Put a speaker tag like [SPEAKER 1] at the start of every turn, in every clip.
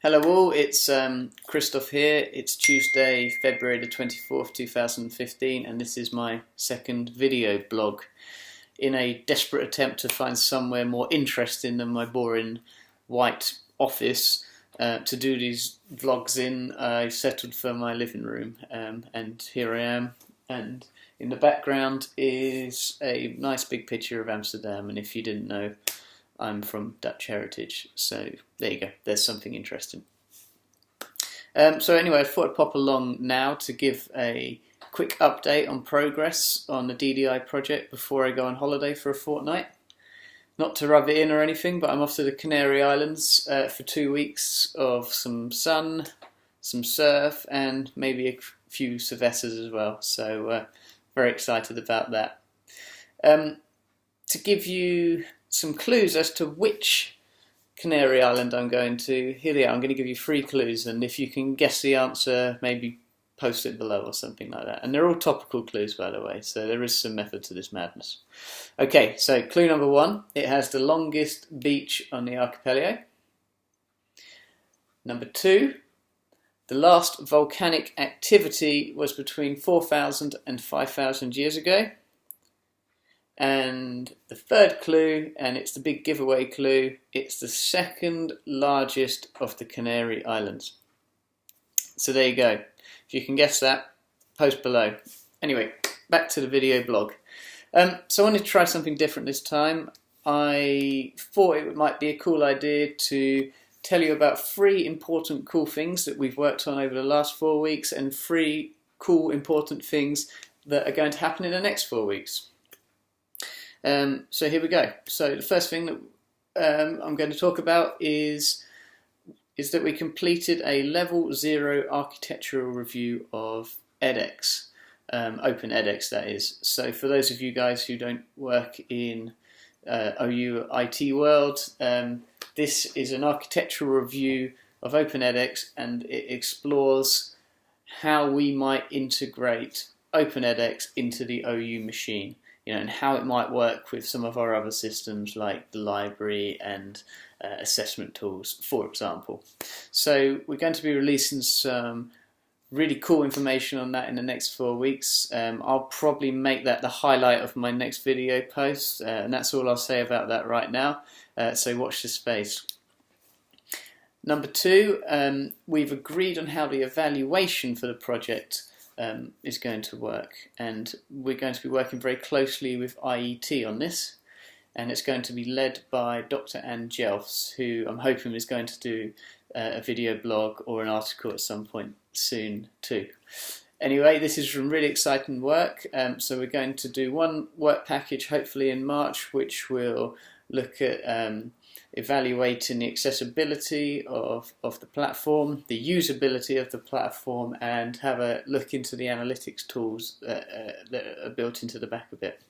[SPEAKER 1] Hello all, it's Kristoff here. It's Tuesday, February the 24th, 2015, and this is my second video blog. In a desperate attempt to find somewhere more interesting than my boring white office to do these vlogs in, I settled for my living room, and here I am. And in the background is a nice big picture of Amsterdam, and if you didn't know, I'm from Dutch heritage, so there you go, there's something interesting. So anyway, I thought I'd pop along now to give a quick update on progress on the DDI project before I go on holiday for a fortnight. Not to rub it in or anything, but I'm off to the Canary Islands for 2 weeks of some sun, some surf, and maybe a few cervezas as well, so very excited about that. To give you some clues as to which Canary Island I'm going to, here they are. I'm going to give you 3 clues, and if you can guess the answer, maybe post it below or something like that. And they're all topical clues, by the way, so there is some method to this madness. Okay, so clue number 1, it has the longest beach on the archipelago. Number 2, the last volcanic activity was between 4,000 and 5,000 years ago. And the 3rd clue, and it's the big giveaway clue, it's the 2nd largest of the Canary Islands. So there you go. If you can guess that, post below. Anyway, back to the video blog. So I wanted to try something different this time. I thought it might be a cool idea to tell you about 3 important cool things that we've worked on over the last 4 weeks and 3 cool important things that are going to happen in the next 4 weeks. So here we go. So the first thing that I'm going to talk about is that we completed a level 0 architectural review of edX, Open edX that is. So for those of you guys who don't work in OU IT world, this is an architectural review of Open edX, and it explores how we might integrate Open edX into the OU machine. And how it might work with some of our other systems like the library and assessment tools, for example. So we're going to be releasing some really cool information on that in the next 4 weeks. I'll probably make that the highlight of my next video post, and that's all I'll say about that right now. So watch this space. Number 2, we've agreed on how the evaluation for the project is going to work, and we're going to be working very closely with IET on this, and it's going to be led by Dr. Anne Jelfs, who I'm hoping is going to do a video blog or an article at some point soon too. Anyway, this is some really exciting work, so we're going to do one work package hopefully in March, which will look at evaluating the accessibility of the platform, the usability of the platform, and have a look into the analytics tools that are built into the back of it.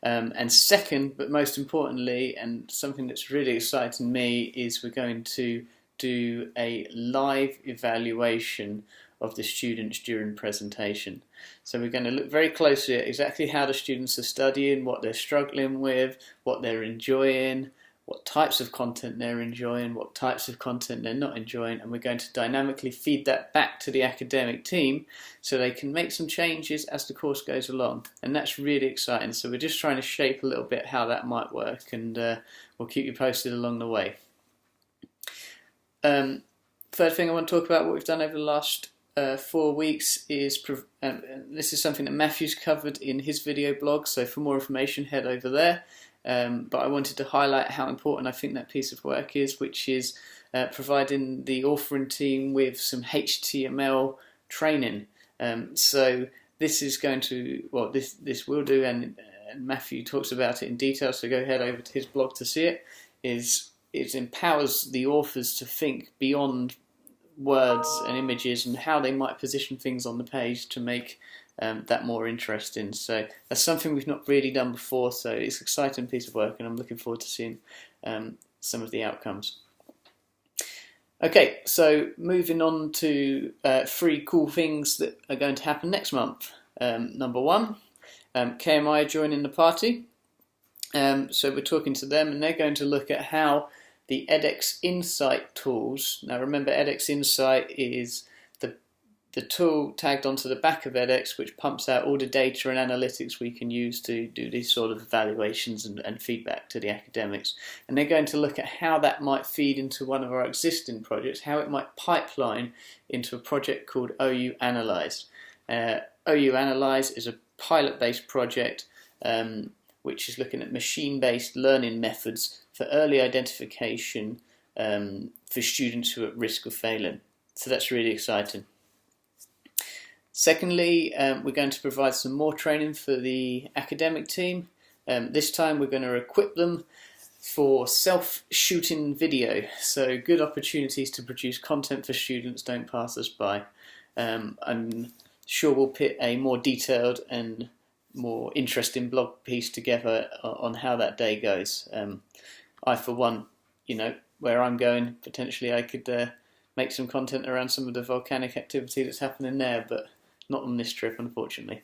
[SPEAKER 1] And second, but most importantly, and something that's really exciting me, is we're going to do a live evaluation of the students during presentation. So we're going to look very closely at exactly how the students are studying, what they're struggling with, what they're enjoying, what types of content they're enjoying, what types of content they're not enjoying, and we're going to dynamically feed that back to the academic team so they can make some changes as the course goes along. And that's really exciting. So we're just trying to shape a little bit how that might work, and we'll keep you posted along the way. Third thing I want to talk about, what we've done over the last 4 weeks, is this is something that Matthew's covered in his video blog, so for more information head over there. But I wanted to highlight how important I think that piece of work is, which is providing the authoring team with some HTML training. So this is going to, well, this will do, and Matthew talks about it in detail, so go head over to his blog to see it. It empowers the authors to think beyond words and images and how they might position things on the page to make that more interesting. So that's something we've not really done before, so it's an exciting piece of work, and I'm looking forward to seeing some of the outcomes. Okay, so moving on to 3 cool things that are going to happen next month. Number 1, KMI are joining the party. So we're talking to them, and they're going to look at how the edX Insight tools. Now remember, edX Insight is the tool tagged onto the back of edX, which pumps out all the data and analytics we can use to do these sort of evaluations and feedback to the academics. And they're going to look at how that might feed into one of our existing projects, how it might pipeline into a project called OU Analyze. OU Analyze is a pilot-based project which is looking at machine-based learning methods for early identification for students who are at risk of failing. So that's really exciting. Secondly, we're going to provide some more training for the academic team. This time we're going to equip them for self-shooting video. So good opportunities to produce content for students don't pass us by. I'm sure we'll put a more detailed and more interesting blog piece together on how that day goes. I, for one, where I'm going, potentially I could make some content around some of the volcanic activity that's happening there, but not on this trip, unfortunately.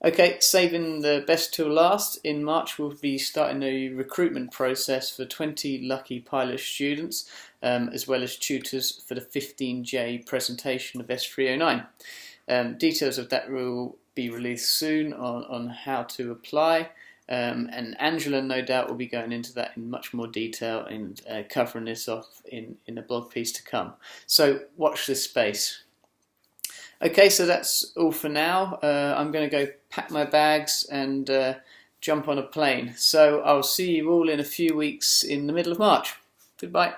[SPEAKER 1] Okay, saving the best till last, in March we'll be starting a recruitment process for 20 lucky pilot students, as well as tutors for the 15J presentation of S309. Details of that will be released soon on how to apply, and Angela no doubt will be going into that in much more detail and covering this off in a blog piece to come. So watch this space. Okay, so that's all for now. I'm going to go pack my bags and jump on a plane. So I'll see you all in a few weeks in the middle of March. Goodbye.